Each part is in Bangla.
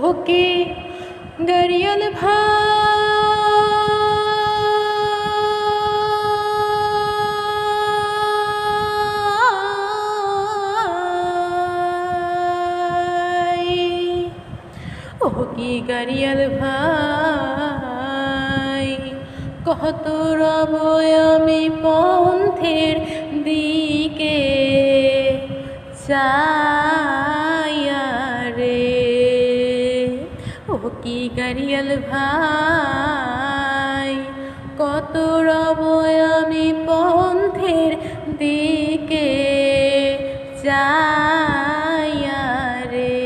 ওকে গাড়িয়াল ভাই, ওকে গাড়িয়াল ভাই, কত রব আমি পন্থের দিকে চাইয়া রে। ও কি গাড়িয়াল ভাই, কত রব আমি পন্থের দিকে চাইয়া রে।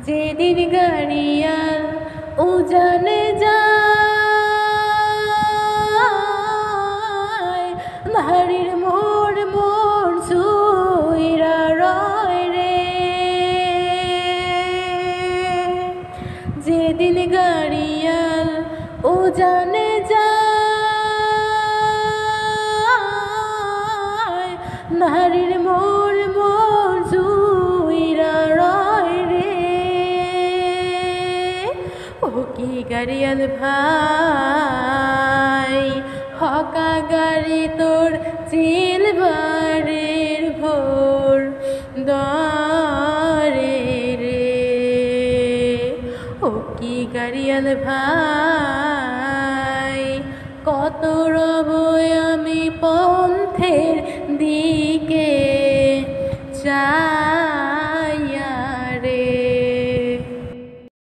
যেদিন গাড়িয়াল উজানে যায়, ধারির মোড় মোড় ছুঁইরা রয় রে। যেদিন গাড়িয়াল উজানে যায়, ধারির মোড় মোড় ছুঁইরা রয় রে। ও কি গাড়িয়াল ভাই, হকা গাড়ি তোর চিলবারের ভোর দরে রে। ও কি গাড়িয়াল ভাই।